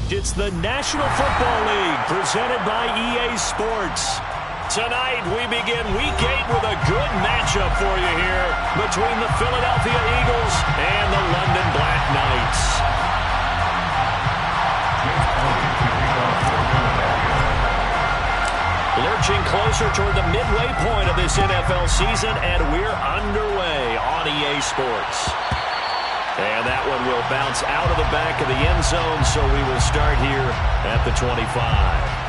It's the National Football League presented by EA Sports. Tonight we begin Week 8 with a good matchup for you here between the Philadelphia Eagles and the London Black Knights. Lurching closer toward the midway point of this NFL season, and we're underway on EA Sports. And that one will bounce out of the back of the end zone, so we will start here at the 25.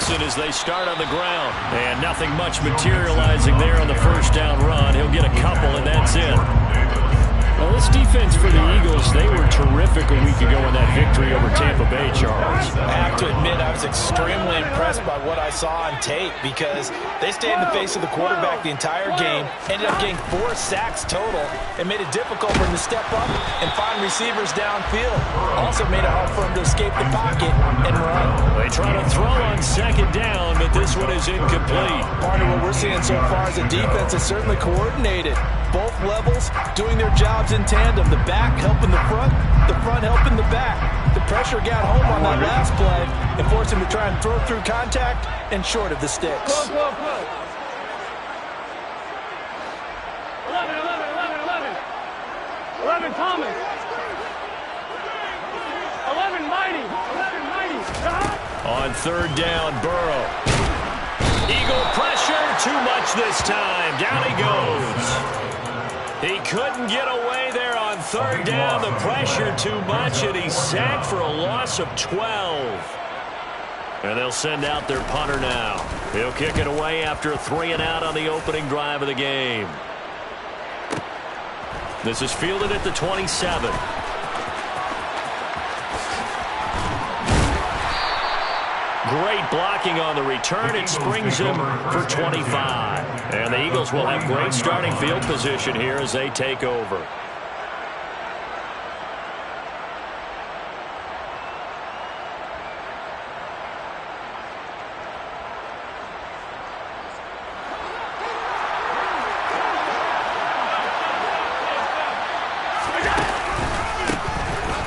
As they start on the ground, and nothing much materializing there on the first down run. He'll get a couple, and that's it. Well, this defense for the Eagles, they were terrific a week ago in that victory over Tampa Bay, Charles. I have to admit, I was extremely impressed by what I saw on tape because they stayed in the face of the quarterback the entire game, ended up getting 4 sacks total, and made it difficult for him to step up and find receivers downfield. Also made it hard for him to escape the pocket and run. They try to throw on second down, but this one is incomplete. Part of what we're seeing so far is the defense is certainly coordinated. Both levels doing their jobs in tandem. The back helping the front helping the back. The pressure got home on that last play and forced him to try and throw through contact and short of the sticks. 11 Thomas. 11 Mighty. On third down, Burrow. Eagle pressure, too much this time. Down he goes. He couldn't get away there on third down. The pressure too much, and he's sacked for a loss of 12. And they'll send out their punter now. He'll kick it away after a 3 and out on the opening drive of the game. This is fielded at the 27. Great blocking on the return. It springs him for 25. And the Eagles will have great starting field position here as they take over.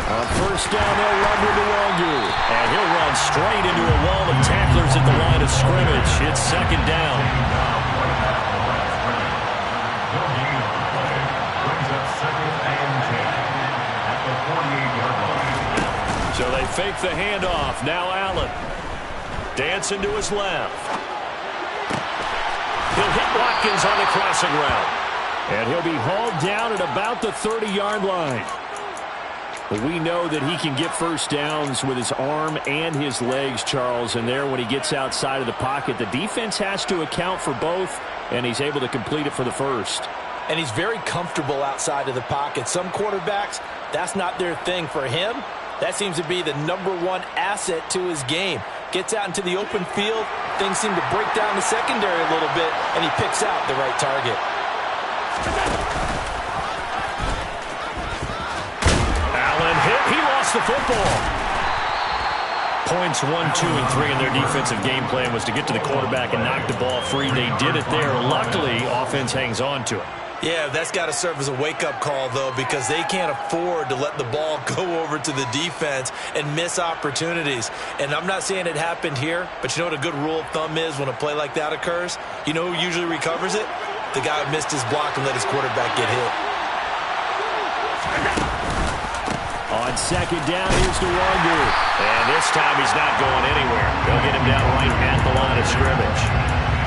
On first down, they'll run with Nwangu. And he'll run straight into a wall of tacklers at the line of scrimmage. It's second down. So they fake the handoff. Now Allen. Dancing to his left. He'll hit Watkins on the crossing route. And he'll be hauled down at about the 30-yard line. But we know that he can get first downs with his arm and his legs, Charles. And there, when he gets outside of the pocket, the defense has to account for both, and he's able to complete it for the first. And he's very comfortable outside of the pocket. Some quarterbacks, that's not their thing. For him, that seems to be the #1 asset to his game. Gets out into the open field. Things seem to break down the secondary a little bit, and he picks out the right target. He lost the football. Points 1, 2, and 3 in their defensive game plan was to get to the quarterback and knock the ball free. They did it there. Luckily, offense hangs on to it. Yeah, that's got to serve as a wake-up call, though, because they can't afford to let the ball go over to the defense and miss opportunities. And I'm not saying it happened here, but you know what a good rule of thumb is when a play like that occurs? You know who usually recovers it? The guy who missed his block and let his quarterback get hit. On second down, here's Nwangu. And this time he's not going anywhere. They'll get him down right at the line of scrimmage.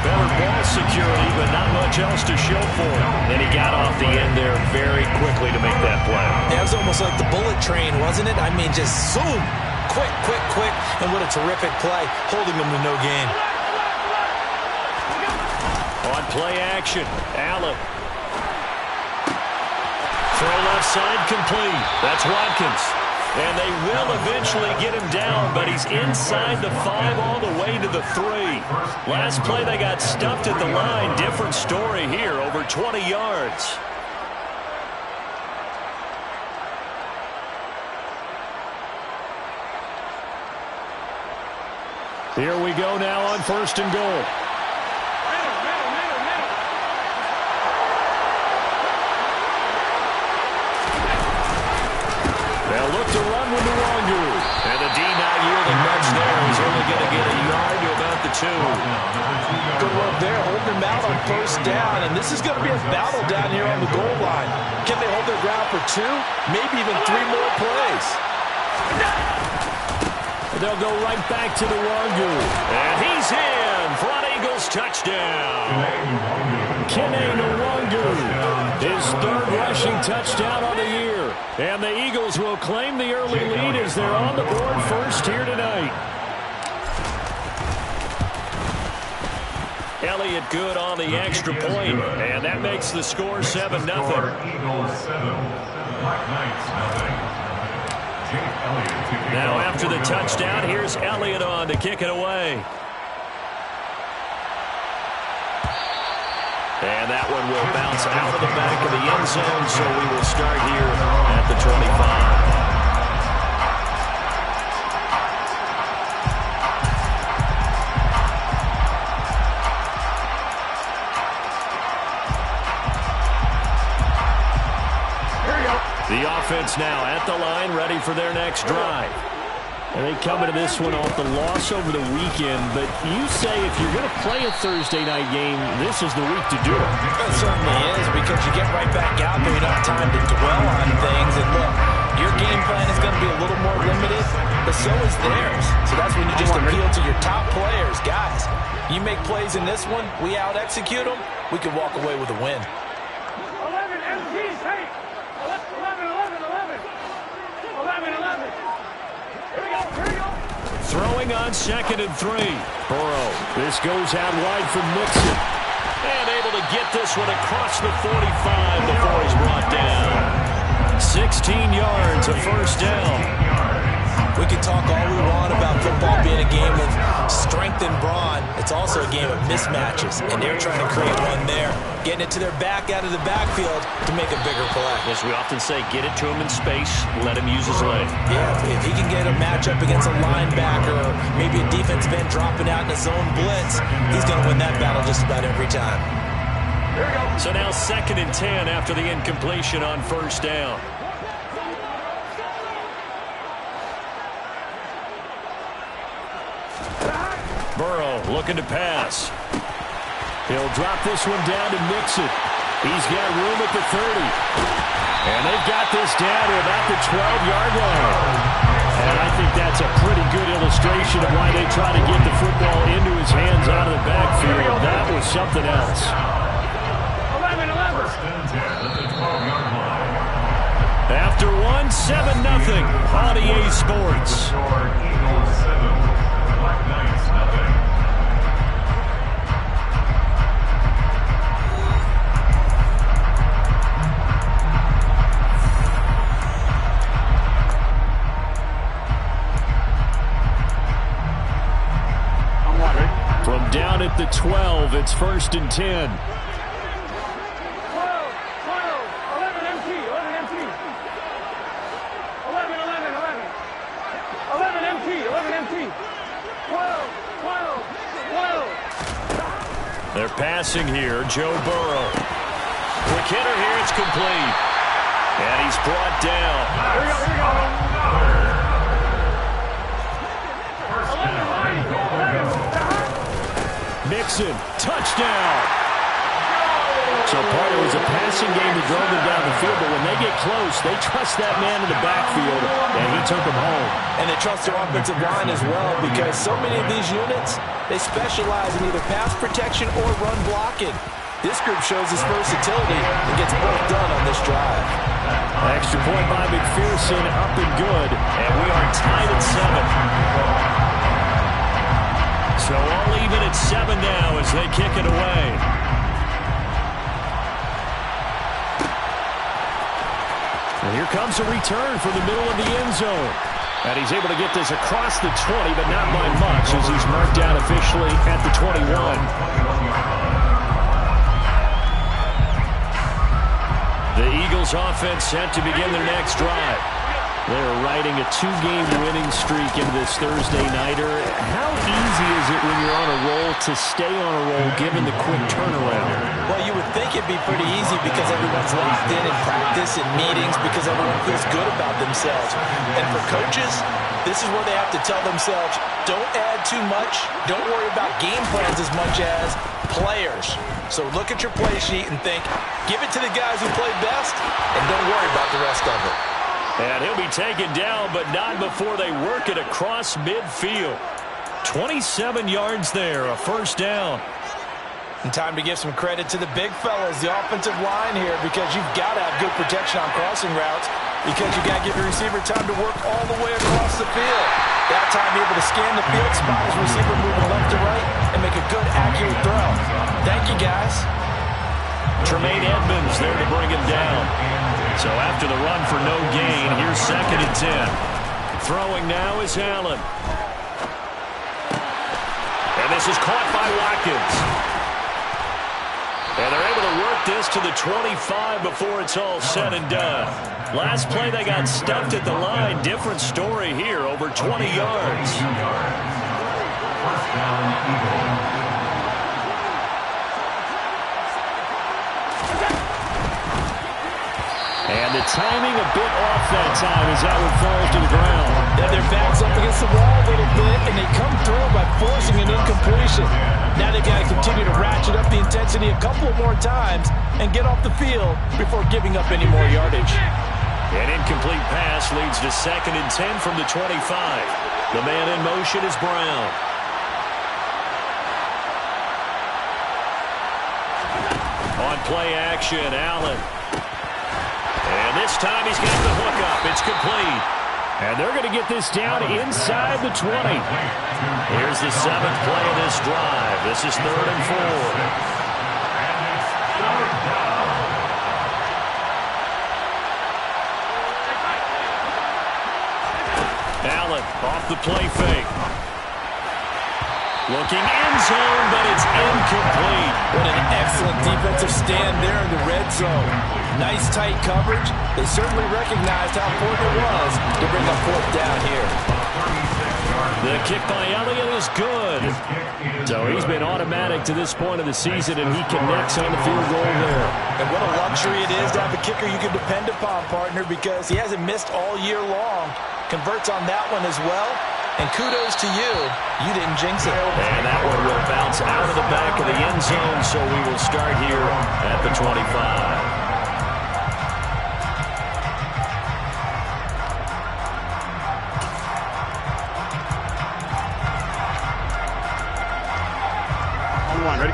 Better ball security, but not much else to show for him. And he got off the end there very quickly to make that play. Yeah, it was almost like the bullet train, wasn't it? I mean, just zoom. Quick, quick, quick. And what a terrific play, holding him to no gain. On play action, Allen. Throw left side complete. That's Watkins. And they will eventually get him down, but he's inside the 5 all the way to the 3. Last play they got stuffed at the line. Different story here, over 20 yards. Here we go now on 1st and goal. They'll look to run with Nwangu. And the D not yielding much there. He's only going to get a yard to about the 2. Good work there, holding them out on 1st down. And this is going to be a battle down here on the goal line. Can they hold their ground for 2? Maybe even 3 more plays. They'll go right back to Nwangu. And he's in for an Eagles touchdown. Kene Nwangu, his 3rd rushing touchdown on the year. And the Eagles will claim the early lead as they're on the board first here tonight. Elliott good on the extra point, and that makes the score 7-0. Eagles 7, Black Knights 0. Now after the touchdown, here's Elliott on to kick it away. And that one will bounce out of the back of the end zone, so we will start here at the 25. The offense now at the line, ready for their next drive. And they come into this one off the loss over the weekend, but you say if you're going to play a Thursday night game, this is the week to do it. It certainly is, because you get right back out there. You don't have time to dwell on things. And look, your game plan is going to be a little more limited, but so is theirs. So that's when you just appeal to your top players. Guys, you make plays in this one, we out-execute them, we can walk away with a win. 11 MPs, hey! 11. Here we go. Throwing on 2nd and 3. Burrow. This goes out wide for Mixon. And able to get this one across the 45 before he's brought down. 16 yards, a 1st down. We can talk all we want about football being a game of strength and brawn. It's also a game of mismatches, and they're trying to create one there, getting it to their back out of the backfield to make a bigger play. As we often say, get it to him in space, let him use his leg. Yeah, if he can get a matchup against a linebacker or maybe a defensive end dropping out in a zone blitz, he's going to win that battle just about every time. So now 2nd and 10 after the incompletion on 1st down. Burrow looking to pass. He'll drop this one down to Mixon. He's got room at the 30. And they've got this down to about the 12-yard line. And I think that's a pretty good illustration of why they try to get the football into his hands out of the backfield. That was something else. 11. After one, 7-0 on EA Sports. Eagles 7, Black Knights 0. From down at the 12, it's 1st and 10. 11 MT. 11 MT. 12. They're passing here, Joe Burrow. Quick hitter here, it's complete. And he's brought down. Here we go. Mixon, touchdown. So part of it was a passing game that drove them down the field, but when they get close, they trust that man in the backfield, and he took them home. And they trust their offensive line as well, because so many of these units, they specialize in either pass protection or run blocking. This group shows its versatility and gets both done on this drive. Extra point by McPherson, up and good, and we are tied at 7. So all even at 7 now as they kick it away. And here comes a return from the middle of the end zone. And he's able to get this across the 20, but not by much as he's marked down officially at the 21. The Eagles offense set to begin their next drive. They're riding a 2-game winning streak into this Thursday nighter. How easy is it when you're on a roll to stay on a roll given the quick turnaround? Well, you would think it'd be pretty easy because everyone's locked in practice and meetings because everyone feels good about themselves. And for coaches, this is where they have to tell themselves, don't add too much, don't worry about game plans as much as players. So look at your play sheet and think, give it to the guys who play best, and don't worry about the rest of it. And he'll be taken down, but not before they work it across midfield. 27 yards there, a first down. And time to give some credit to the big fellas, the offensive line here, because you've got to have good protection on crossing routes because you got to give your receiver time to work all the way across the field. That time able to scan the field, spot his receiver moving left to right, and make a good, accurate throw. Thank you, guys. Tremaine Edmonds there to bring him down. So after the run for no gain, here's 2nd and 10. Throwing now is Allen. And this is caught by Watkins. And they're able to work this to the 25 before it's all said and done. Last play they got stuffed at the line. Different story here, over 20 yards. First down, Eagles. And the timing a bit off that time as that one falls to the ground. Yeah, their backs up against the wall a little bit, and they come through by forcing an incompletion. Now they've got to continue to ratchet up the intensity a couple more times and get off the field before giving up any more yardage. An incomplete pass leads to 2nd and 10 from the 25. The man in motion is Brown. On play action, Allen. And this time he's got the hook up. It's complete. And they're going to get this down inside the 20. Here's the 7th play of this drive. This is 3rd and 4. Allen off the play fake. Looking end zone, but it's incomplete. What an excellent defensive stand there in the red zone. Nice tight coverage. They certainly recognized how important it was to bring up 4th down here. The kick by Elliott is good. So he's been automatic to this point of the season, and he connects on the field goal there. And what a luxury it is to have a kicker you can depend upon, partner, because he hasn't missed all year long. Converts on that one as well. And kudos to you. You didn't jinx it. And that one will bounce out of the back of the end zone, so we will start here at the 25.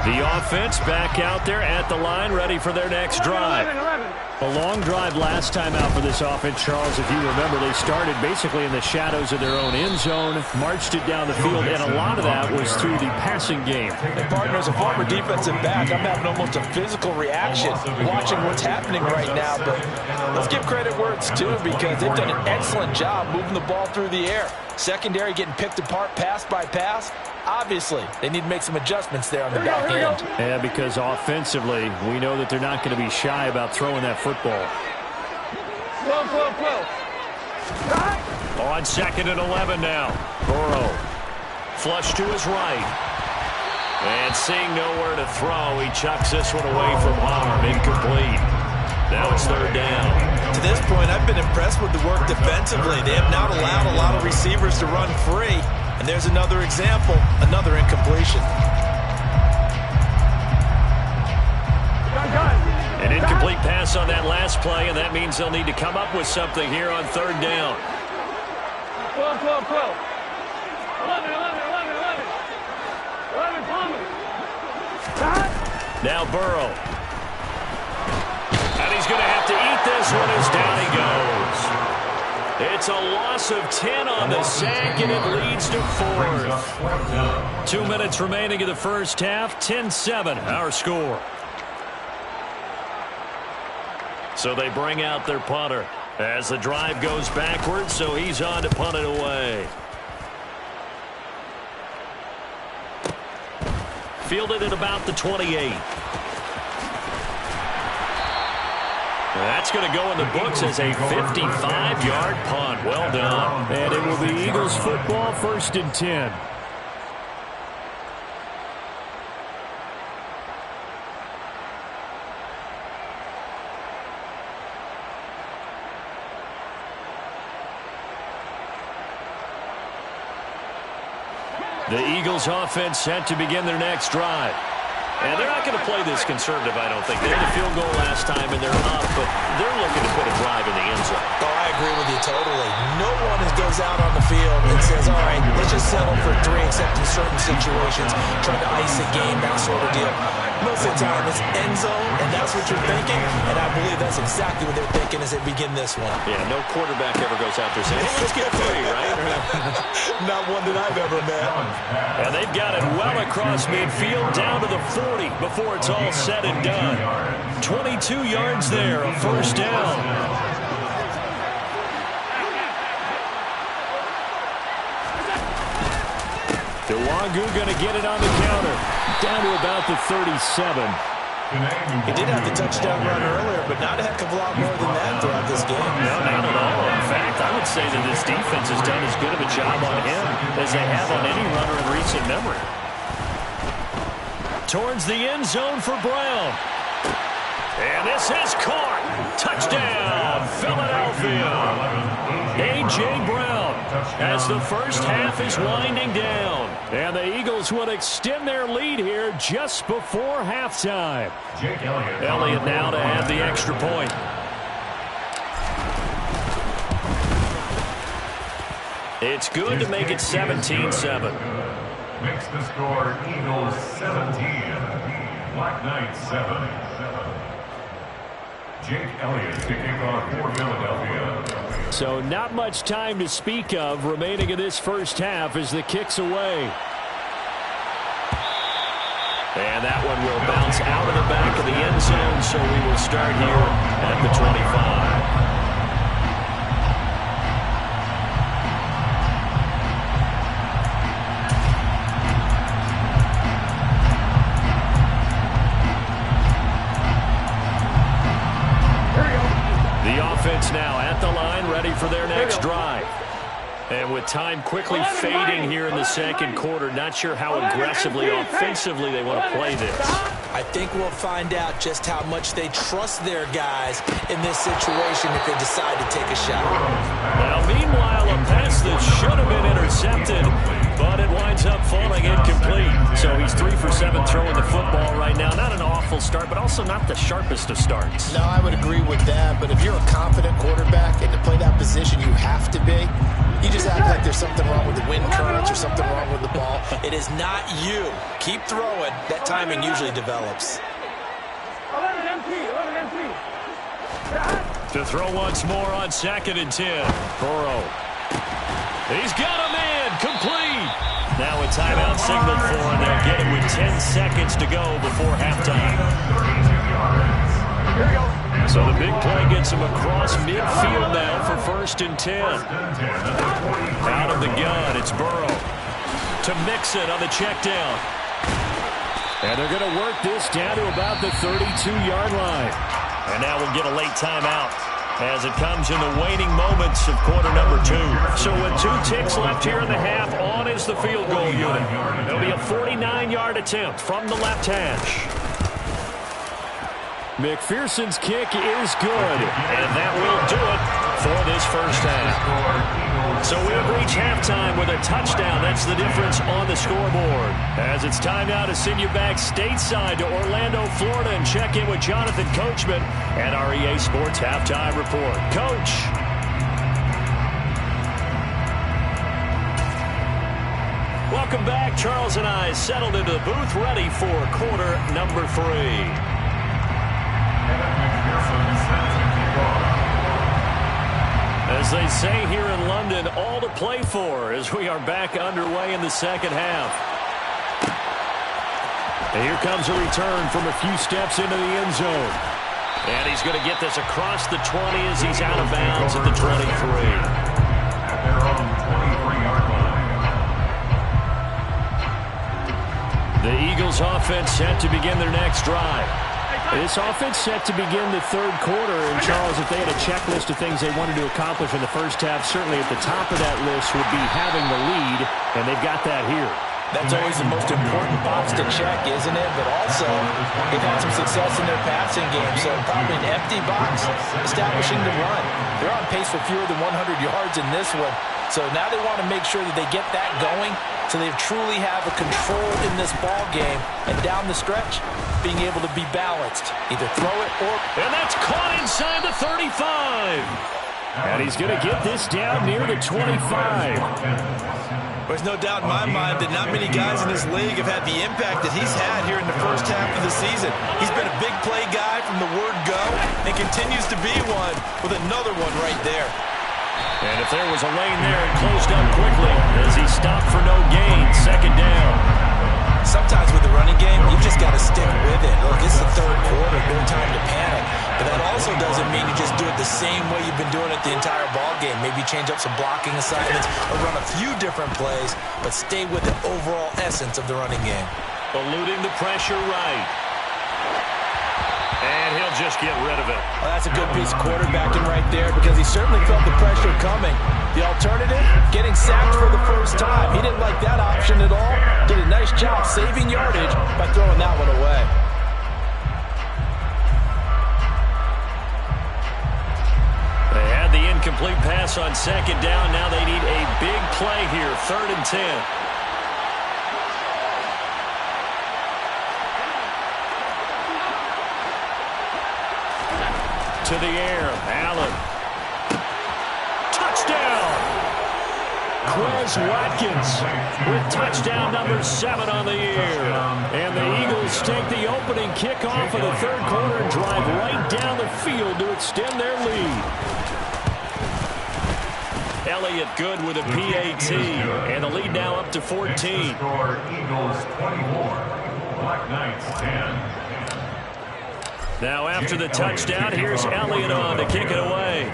The offense back out there at the line, ready for their next drive. A long drive last time out for this offense, Charles. If you remember, they started basically in the shadows of their own end zone, marched it down the field, and a lot of that was through the passing game. And partner, as a former defensive back, I'm having almost a physical reaction watching what's happening right now. But let's give credit where it's due because they've done an excellent job moving the ball through the air. Secondary getting picked apart pass by pass. Obviously, they need to make some adjustments there on the back end. Yeah, because offensively, we know that they're not going to be shy about throwing that football. On 2nd and 11 now. Burrow. Flush to his right. And seeing nowhere to throw, he chucks this one away from harm. Incomplete. Now it's 3rd down. To this point, I've been impressed with the work defensively. They have not allowed a lot of receivers to run free. And there's another example, another incompletion. An incomplete pass on that last play, and that means they'll need to come up with something here on 3rd down. 12. 11, Now Burrow. And he's going to have to eat this one as down he goes. It's a loss of 10 on the sack, and it leads to 4th. 2 minutes remaining in the first half. 10-7, our score. So they bring out their punter. As the drive goes backwards, so he's on to punt it away. Fielded at about the 28. That's going to go in the books as a 55-yard punt. Well done. And it will be Eagles football, 1st and 10. The Eagles offense set to begin their next drive. And they're not going to play this conservative, I don't think. They had a field goal last time, and they're up, but they're looking to put a drive in the end zone. Oh, I agree with you totally. No one goes out on the field and says, all right, let's just settle for 3, except in certain situations, trying to ice a game, that sort of deal. Most of the time, it's end zone, and that's what you're thinking, and I believe that's exactly what they're thinking as they begin this one. Yeah, no quarterback ever goes out there saying, hey, let's get 3, right? Not one that I've ever met. And they've got it well across midfield, down to the 40 before it's all said and done. 22 yards there, a 1st down. DeWangu going to get it on the counter. Down to about the 37. He did have the touchdown run earlier, but not a heck of a lot more than that throughout this game. No, not at all. In fact, I would say that this defense has done as good of a job on him as they have on any runner in recent memory. Towards the end zone for Brown. And this is caught. Touchdown, Philadelphia. A.J. Brown as the first half is winding down. And the Eagles would extend their lead here just before halftime. Elliott now to add the extra point. It's good to make it 17-7. Makes the score Eagles 17, Black Knights 7. Jake Elliott to kick off for Philadelphia. So not much time to speak of remaining in this first half as the kick's away. And that one will bounce out of the back of the end zone, so we will start here at the 25. Offense now at the line, ready for their next drive. And with time quickly fading here in the second quarter, not sure how aggressively, offensively they want to play this. I think we'll find out just how much they trust their guys in this situation if they decide to take a shot. Now, meanwhile, a pass that should have been intercepted, but it winds up falling incomplete. So he's 3 for 7 throwing the football right now. Not an awful start, but also not the sharpest of starts. No, I would agree with that. But if you're a confident quarterback and to play that position, you have to be. You just act like there's something wrong with the wind currents or something wrong with the ball. It is not you. Keep throwing. That timing usually develops. To throw once more on 2nd and 10. Burrow. He's got a man. Complete. Now a timeout signaled for, and they'll get it with 10 seconds to go before halftime. So the big play gets him across midfield now for 1st and 10. Out of the gun, it's Burrow. To Mixon on the check down. And they're going to work this down to about the 32-yard line. And now we'll get a late timeout as it comes in the waning moments of quarter number 2. So with 2 ticks left here in the half, on is the field goal unit. It'll be a 49-yard attempt from the left hash. McPherson's kick is good. And that will do it for this first half. So we'll reach halftime with a touchdown. That's the difference on the scoreboard. As it's time now to send you back stateside to Orlando, Florida, and check in with Jonathan Coachman at our EA Sports Halftime Report. Coach. Welcome back. Charles and I settled into the booth ready for quarter number 3. As they say here in London, all to play for as we are back underway in the second half. And here comes a return from a few steps into the end zone. And he's going to get this across the 20 as he's out of bounds at the 23. At their own 23-yard line. The Eagles offense set to begin their next drive. This offense set to begin the third quarter. And, Charles, if they had a checklist of things they wanted to accomplish in the first half, certainly at the top of that list would be having the lead, and they've got that here. That's always the most important box to check, isn't it? But also, they've had some success in their passing game, so probably an empty box, establishing the run. They're on pace for fewer than 100 yards in this one, so now they want to make sure that they get that going so they truly have a control in this ball game, and down the stretch, being able to be balanced. Either throw it or... And that's caught inside the 35. And he's going to get this down near the 25. There's no doubt in my mind that not many guys in this league have had the impact that he's had here in the first half of the season. He's been a big play guy from the word go and continues to be one with another one right there. And if there was a lane there, it closed up quickly as he stopped for no gain. Second down. Sometimes with the running game, you just got to stick with it. Look, it's the third quarter, no time to panic. But that also doesn't mean you just do it the same way you've been doing it the entire ball game. Maybe change up some blocking assignments or run a few different plays, but stay with the overall essence of the running game. Eluding the pressure right. And he'll just get rid of it. Well, that's a good piece of quarterbacking right there because he certainly felt the pressure coming. The alternative, getting sacked for the first time. He didn't like that option at all. Did a nice job saving yardage by throwing that one away. They had the incomplete pass on second down. Now they need a big play here. 3rd and 10. To the air, Allen. Touchdown! Quez Watkins with touchdown number 7 on the year. And the Eagles take the opening kickoff of the third quarter and drive right down the field to extend their lead. Elliott good with a PAT, and the lead now up to 14. Score Eagles 24, Black Knights 10. Now after the touchdown, here's Elliott on to kick it away.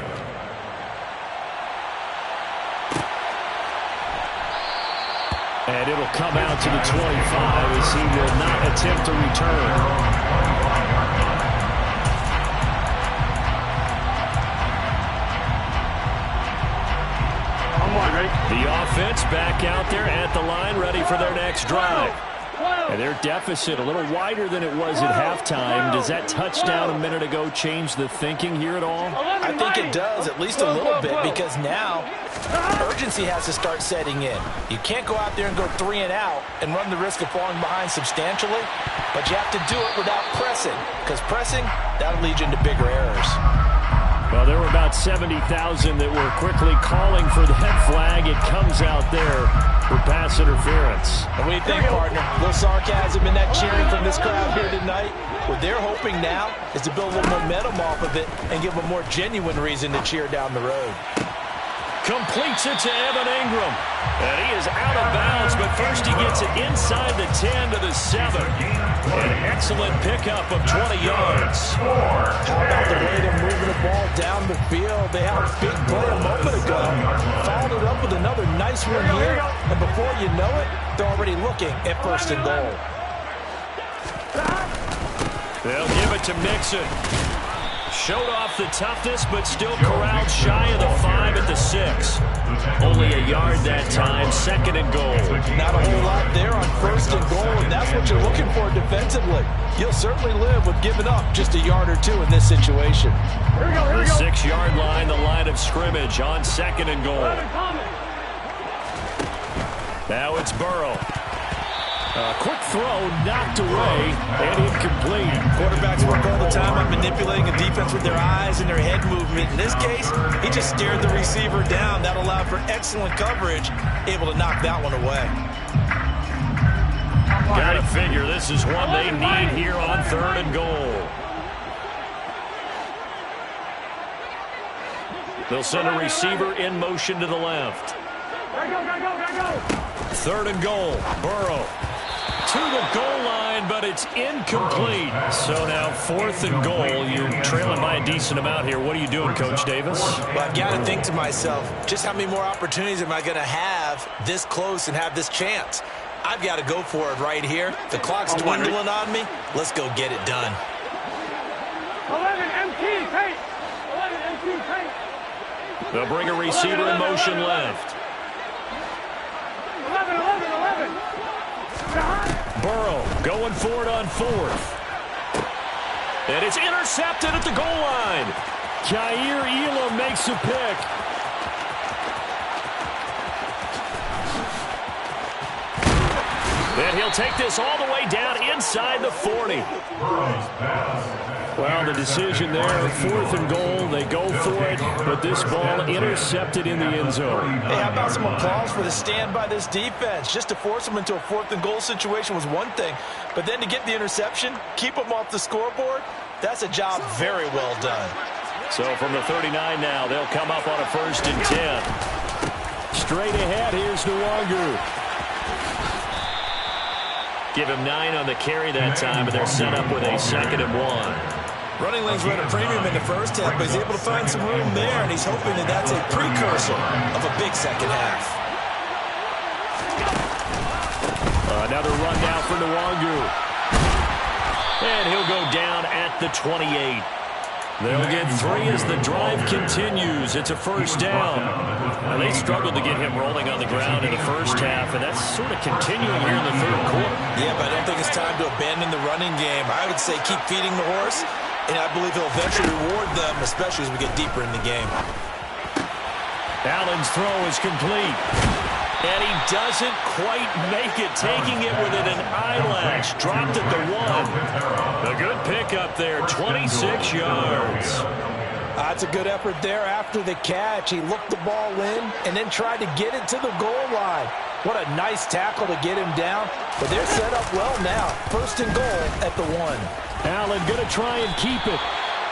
And it'll come out to the 25 as he will not attempt to return. The offense back out there at the line, ready for their next drive. And their deficit a little wider than it was at halftime. Does that touchdown a minute ago change the thinking here at all? I think it does, at least a little bit, because now urgency has to start setting in. You can't go out there and go 3 and out and run the risk of falling behind substantially, but you have to do it without pressing, because pressing, that'll lead you into bigger errors. Well, there were about 70,000 that were quickly calling for that flag. It comes out there for pass interference. And what do you think, partner? A little sarcasm in that cheering from this crowd here tonight. What they're hoping now is to build a little momentum off of it and give a more genuine reason to cheer down the road. Completes it to Evan Ingram. And he is out of bounds, but first he gets it inside the 10 to the 7. An excellent pickup of 20 yards. How about the way they're moving the ball down the field? They had a big play a moment ago. Followed it up with another nice one here. And before you know it, they're already looking at 1st and goal. They'll give it to Mixon. Showed off the toughness, but still corralled shy of the 5 at the 6. Only a yard that time, 2nd and goal. Not a whole lot there on 1st and goal, and that's what you're looking for defensively. You'll certainly live with giving up just a yard or 2 in this situation. The 6-yard line, the line of scrimmage on 2nd and goal. Now it's Burrow. A quick throw knocked away and incomplete. Quarterbacks work all the time on manipulating a defense with their eyes and their head movement. In this case, he just stared the receiver down. That allowed for excellent coverage, able to knock that one away. Gotta figure this is one they need here on 3rd and goal. They'll send a receiver in motion to the left. 3rd and goal. Burrow. to the goal line, but it's incomplete. So now 4th and goal. You're trailing by a decent amount here. What are you doing, Coach Davis? Well, I've got to think to myself, just how many more opportunities am I going to have this close and have this chance? I've got to go for it right here. The clock's dwindling on me. Let's go get it done. 11 MT, tight. 11 MT, tight. They'll bring a receiver in motion left. 11. Burrow going for it on 4th. And it's intercepted at the goal line. Jair Elam makes a pick. And he'll take this all the way down inside the 40. Well, the decision there, 4th and goal, they go for it, but this ball intercepted in the end zone. Hey, how about some applause for the stand by this defense? Just to force them into a 4th and goal situation was one thing, but then to get the interception, keep them off the scoreboard, that's a job very well done. So from the 39 now, they'll come up on a 1st and 10. Straight ahead, here's Nwangu. Give him 9 on the carry that time, and they're set up with a 2nd and 1. Running lanes were at a premium in the first half, but he's able to find some room there, and he's hoping that that's a precursor of a big second half. Another run now for Nwangu. And he'll go down at the 28. They'll get 3 as the drive continues. It's a 1st down. Now, they struggled to get him rolling on the ground in the first half, and that's sort of continuing here in the 3rd quarter. Yeah, but I don't think it's time to abandon the running game. I would say keep feeding the horse, and I believe he'll eventually reward them, especially as we get deeper in the game. Allen's throw is complete. And he doesn't quite make it, taking it within an eyelash. Dropped at the 1. A good pickup there, 26 yards. That's a good effort there after the catch. He looked the ball in and then tried to get it to the goal line. What a nice tackle to get him down. But they're set up well now. 1st and goal at the 1. Allen going to try and keep it.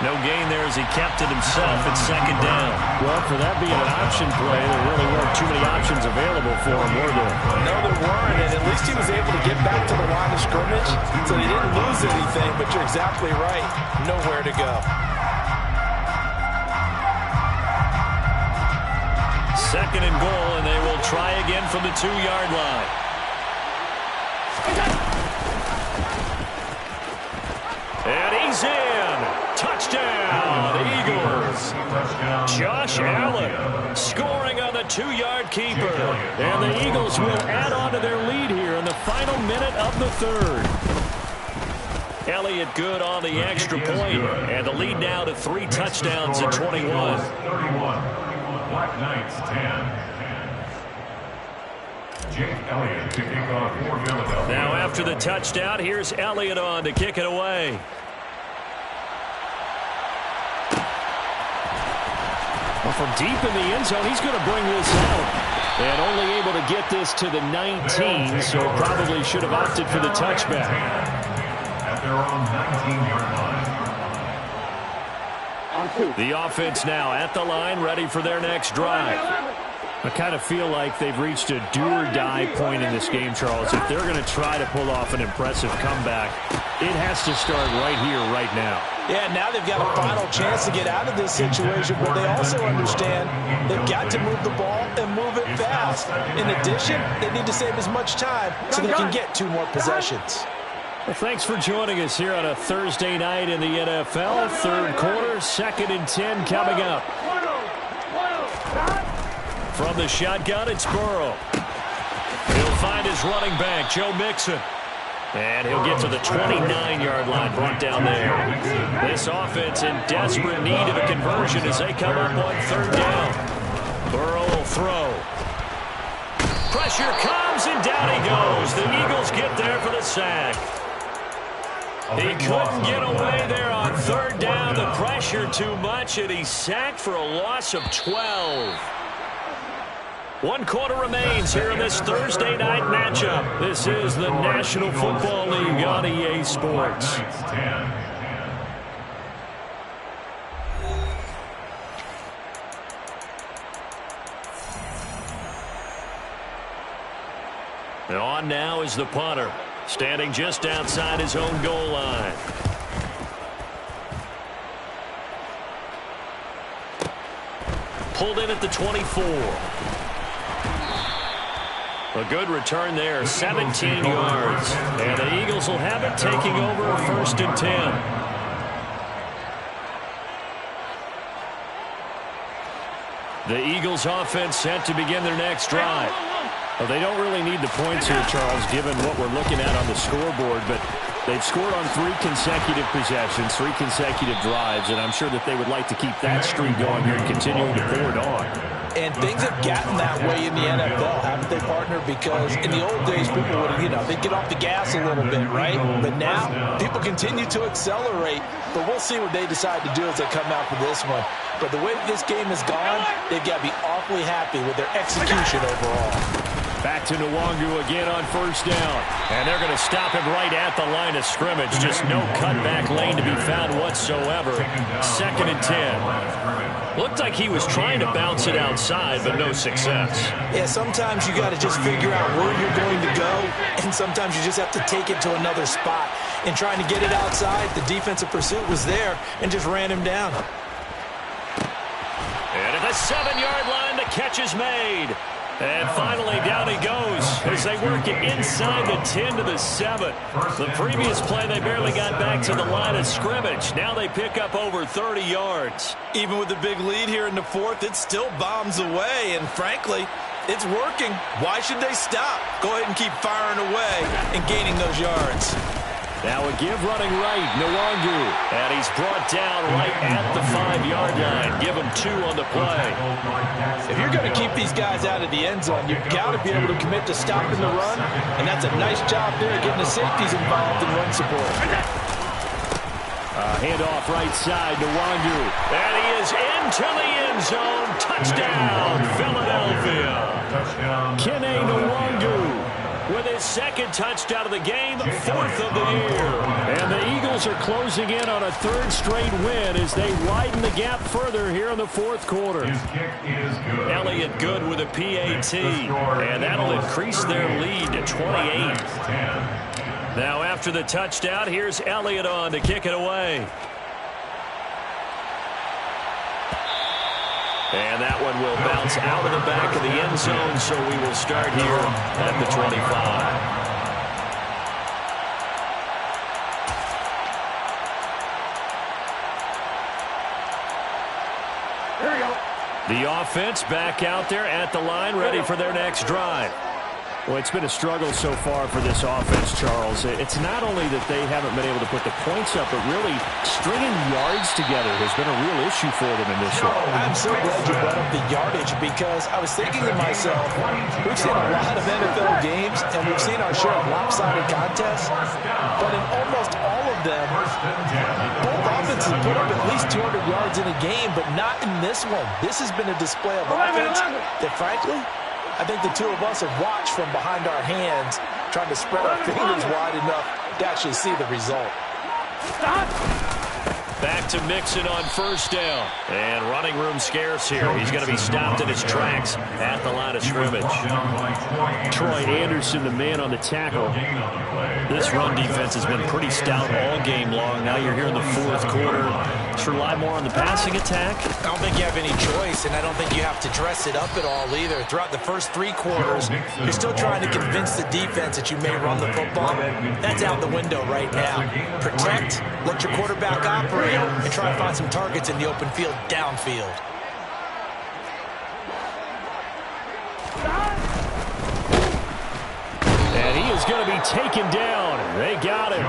No gain there as he kept it himself at 2nd down. Well, for that being an option play, there really weren't too many options available for him, were there? No, there weren't, and at least he was able to get back to the line of scrimmage, so he didn't lose anything, but you're exactly right. Nowhere to go. 2nd and goal, and they will try again from the 2-yard line. And he's in. Touchdown, Eagles. Josh Allen scoring on the 2-yard keeper. And the Eagles will add on to their lead here in the final minute of the 3rd. Elliott good on the extra point, and the lead now to 3 touchdowns at 21. 31. Black Knights 10. Jake Elliott to kick off for Philadelphia. Now after the touchdown, here's Elliott on to kick it away. Well, from deep in the end zone, he's going to bring this out. And only able to get this to the 19, so probably should have opted for the touchback. At their own 19-yard line. The offense now at the line, ready for their next drive. I kind of feel like they've reached a do-or-die point in this game, Charles. If they're going to try to pull off an impressive comeback, it has to start right here, right now. Yeah, now they've got a final chance to get out of this situation, but they also understand they've got to move the ball and move it fast. In addition, they need to save as much time so they can get 2 more possessions. Well, thanks for joining us here on a Thursday night in the NFL. 3rd quarter, 2nd and 10 coming up. From the shotgun, it's Burrow. He'll find his running back, Joe Mixon. And he'll get to the 29-yard line, brought down there. This offense in desperate need of a conversion as they come up on 3rd down. Burrow will throw. Pressure comes, and down he goes. The Eagles get there for the sack. He couldn't get away there on 3rd down. The pressure too much, and he's sacked for a loss of 12. 1 quarter remains here in this Thursday night matchup. This is the National Football League on EA Sports. On now is the punter. standing just outside his own goal line. Pulled in at the 24. A good return there, 17 yards. And the Eagles will have it, taking over 1st and 10. The Eagles offense set to begin their next drive. Well, they don't really need the points here, Charles, given what we're looking at on the scoreboard, but they've scored on 3 consecutive possessions, 3 consecutive drives, and I'm sure that they would like to keep that streak going here and continuing to pour it on. And things have gotten that way in the NFL, haven't they, partner? Because in the old days, people would, they'd get off the gas a little bit, right? But now, people continue to accelerate. But we'll see what they decide to do as they come out for this one. But the way this game has gone, they've got to be awfully happy with their execution overall. Back to Nwangu again on 1st down. And they're going to stop him right at the line of scrimmage. Just no cutback lane to be found whatsoever. 2nd and 10. Looked like he was trying to bounce it outside, but no success. Yeah, sometimes you got to just figure out where you're going to go, and sometimes you just have to take it to another spot. In trying to get it outside, the defensive pursuit was there and just ran him down. And at the 7-yard line, the catch is made. And finally, down he goes as they work it inside the 10 to the 7. The previous play, they barely got back to the line of scrimmage. Now they pick up over 30 yards. Even with the big lead here in the 4th, it still bombs away. And frankly, it's working. Why should they stop? Go ahead and keep firing away and gaining those yards. Now a give running right, Nwangu. And he's brought down right at the 5-yard line. Give him 2 on the play. If you're going to keep these guys out of the end zone, you've got to be able to commit to stopping the run. And that's a nice job there, getting the safeties involved in run support. Handoff right side, Nwangu. And he is into the end zone. Touchdown, Philadelphia. Kene Nwangu with his 2nd touchdown of the game, 4th of the year. And the Eagles are closing in on a 3rd straight win as they widen the gap further here in the 4th quarter. His kick is good. Elliott good with a PAT, and that'll increase their lead to 28. Now after the touchdown, here's Elliott on to kick it away. And that one will bounce out of the back of the end zone, so we will start here at the 25. Here we go. The offense back out there at the line, ready for their next drive. Well, it's been a struggle so far for this offense, Charles. It's not only that they haven't been able to put the points up, but really stringing yards together has been a real issue for them in this one. I'm so glad you brought up the yardage because I was thinking to myself, we've seen a lot of NFL games and we've seen our share of lopsided contests, but in almost all of them, both offenses put up at least 200 yards in a game, but not in this one. This has been a display of offense that, frankly, I think the two of us have watched from behind our hands, trying to spread our fingers wide enough to actually see the result. Stop. Back to Mixon on 1st down. And running room scarce here. He's going to be stopped in his tracks at the line of scrimmage. Troy Anderson, the man on the tackle. This run defense has been pretty stout all game long. Now you're here in the 4th quarter. Let's rely more on the passing attack. I don't think you have any choice, and I don't think you have to dress it up at all either. Throughout the first 3 quarters, you're still trying to convince the defense that you may run the football. That's out the window right now. Protect, let your quarterback operate, and try to find some targets in the open field downfield. And he is going to be taken down. They got him.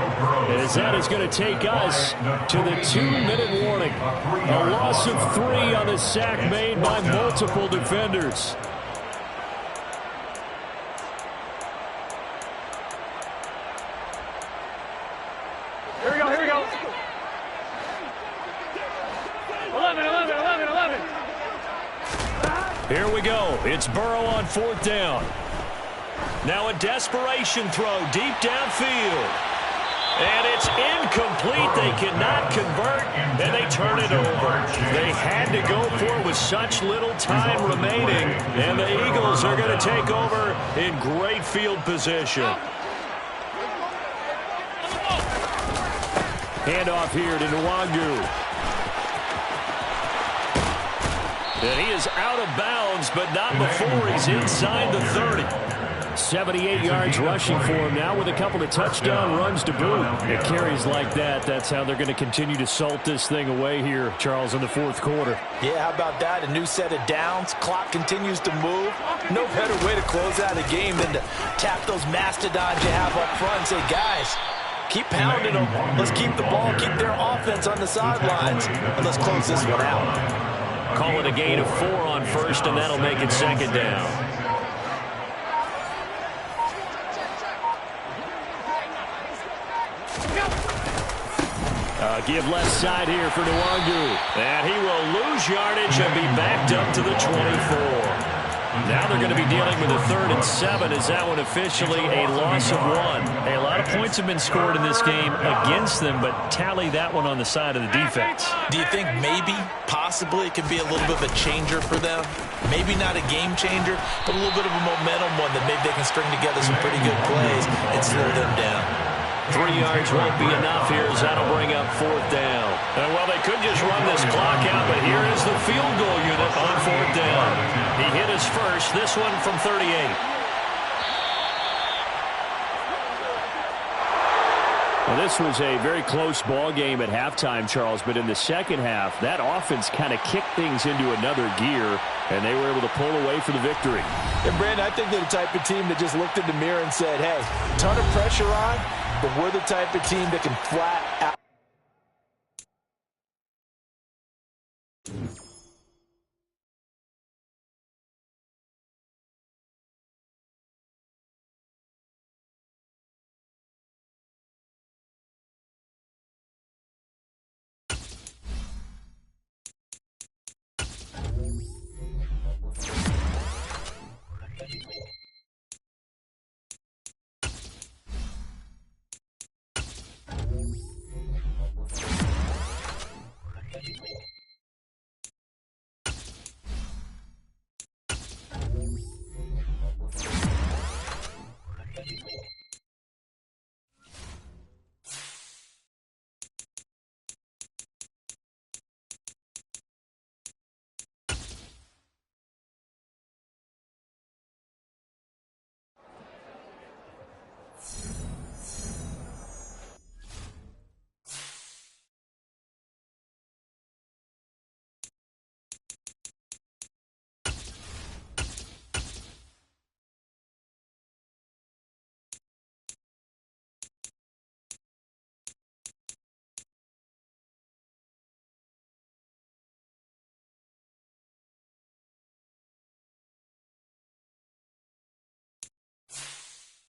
As that is going to take us to the 2-minute warning. A loss of 3 on the sack made by multiple defenders. Here we go, here we go. 11. Here we go. It's Burrow on 4th down. Now a desperation throw deep downfield. And it's incomplete. They cannot convert, and they turn it over. They had to go for it with such little time remaining, and the Eagles are going to take over in great field position. Handoff here to Nwangu. And he is out of bounds, but not before he's inside the 30. 78 yards rushing for him now with a couple of touchdown runs to boot. It carries like that. That's how they're going to continue to salt this thing away here, Charles, in the fourth quarter. Yeah, how about that? A new set of downs. Clock continues to move. No better way to close out a game than to tap those mastodons you have up front and say, guys, keep pounding them. Let's keep the ball, keep their offense on the sidelines, and let's close this one out. Call it a gain of 4 on first, and that'll make it second down. Give left side here for Nwangu. And he will lose yardage and be backed up to the 24. Now they're going to be dealing with a 3rd and 7. Is that one officially a loss of 1? Hey, a lot of points have been scored in this game against them, but tally that one on the side of the defense. Do you think maybe, possibly, it could be a little bit of a changer for them? Maybe not a game changer, but a little bit of a momentum one that maybe they can string together some pretty good plays and slow them down. 3 yards won't be enough here as that'll bring up 4th down. Well, they could just run this clock out, but here is the field goal unit on 4th down. He hit his first, this one from 38. Well, this was a very close ball game at halftime, Charles, but in the second half, that offense kind of kicked things into another gear, and they were able to pull away for the victory. And, Brandon, I think they're the type of team that just looked in the mirror and said, hey, ton of pressure on, but we're the type of team that can flat out.